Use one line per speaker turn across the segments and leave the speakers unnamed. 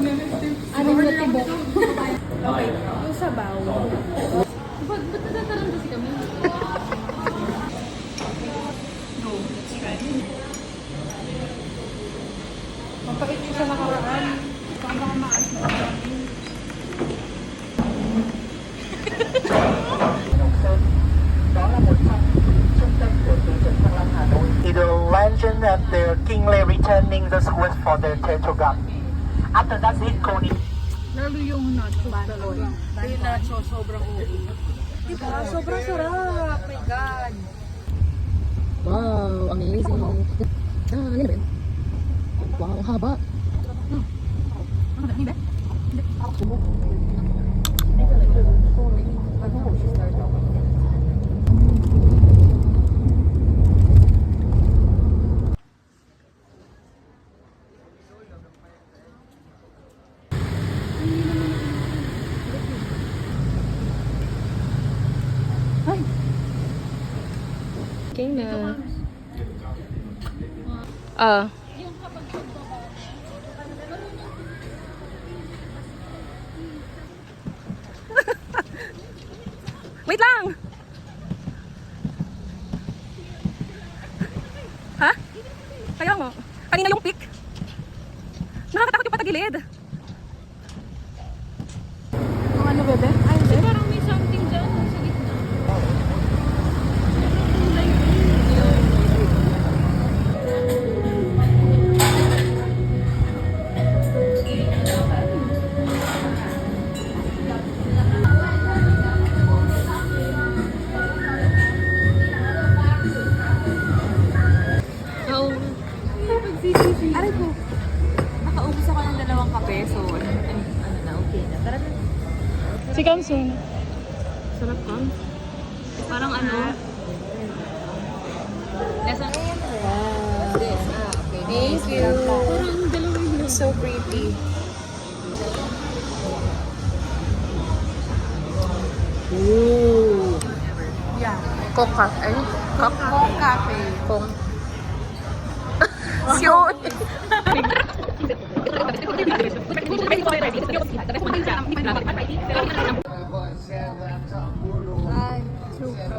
Anim na tibok. Okay. Yung sabaw. Ba't natatarang kasi kami? No, let's try. Mapait yung sa nakaraan. Baka maalis na kami.
The legend of the kingly returning the Swiss for their tetragam. After that, it Coney.
Lalo yung nachos talaga. Yung nachos, sobrang okay. Diba? Sobrang sarap. My God.
Wow, amazing. Ah, ano ba yun? Wow, ang haba.
Ano ba? Hindi ba?
Okay na. Wait lang! Ha? Kaya mo. Kanina yung pick. Nakakatakot yung patagilid.
Ang ano bebe? Ay, hindi. Parang may something dyan sa gitna.
Aray ko, nakaubos ako ng 2 kape, so ano na, okay na. Tara na.
Si Kamsun.
Sarap ka. Parang ano? Nasa... This, okay. Thank you.
Parang dalawa yun.
So pretty. Ooh.
Yeah.
Coca. Ay,
Coke cafe.
Kong. Siyot.
Ay, super.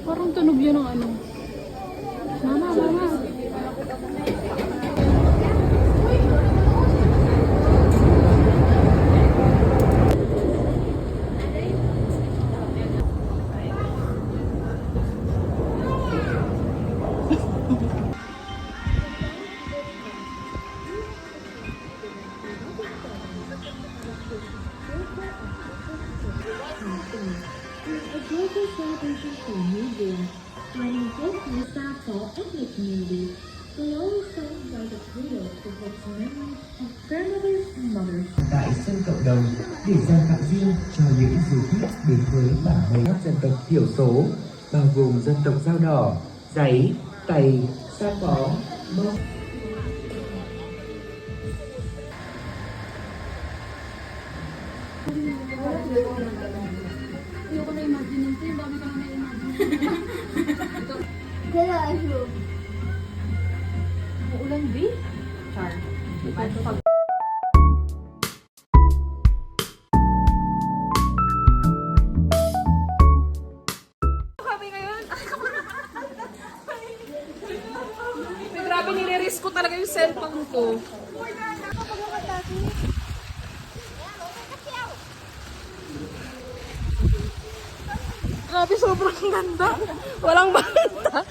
Parang tunog yun ng ano. Mama, mama.
A global celebration for New Year, joining both Mustafa and McNeely, they always stand by the trio to hold memories of grandmothers and mothers.
Tại sân cộng đồng để dành tặng riêng cho những du khách đến với bản mây các dân tộc thiểu số bao gồm dân tộc Dao Đỏ, Giấy, Tày, Sa Phó, Mông.
Ayoko na imagine nito. Yung dami ka na na-imagine.
Kaya ano?
Uulan, B? Char. Pag
Kami ngayon. May grabe nire-risk ko talaga yung cellphone ko. Grabe, sobrang ganda. Walang banta.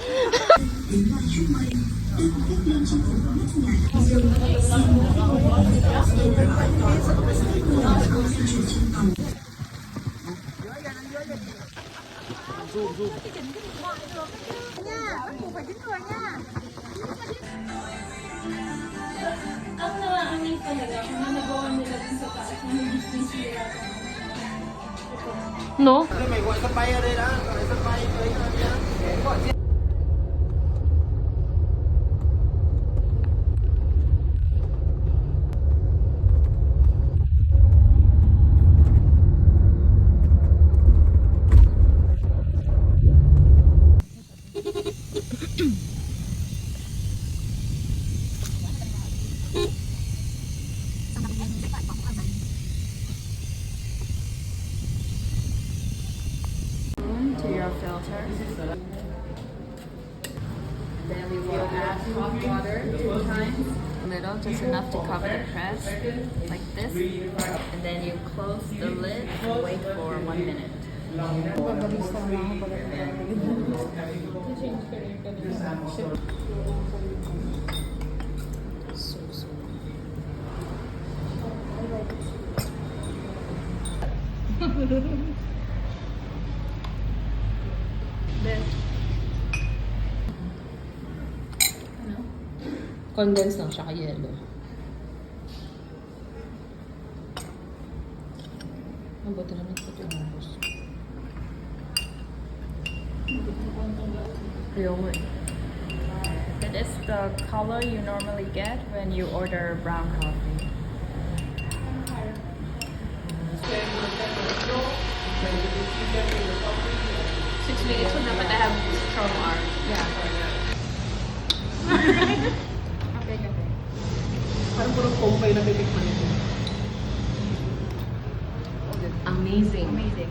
Ang nakakamiss talaga kung na nagawa nila dun sa taas na hindi sinisira.
No?
To your filter. Then we will add hot water 2 times. A little, just enough to cover the press, like this. And then you close the lid and wait for 1 minute.
Condense lang siya kay yellow. Ang buti na nagput yung ubos.
It is the color you normally get when you order brown coffee.
So dapat I have strong arm.
Parang puro Compay na titikman ito.
Amazing.
Amazing.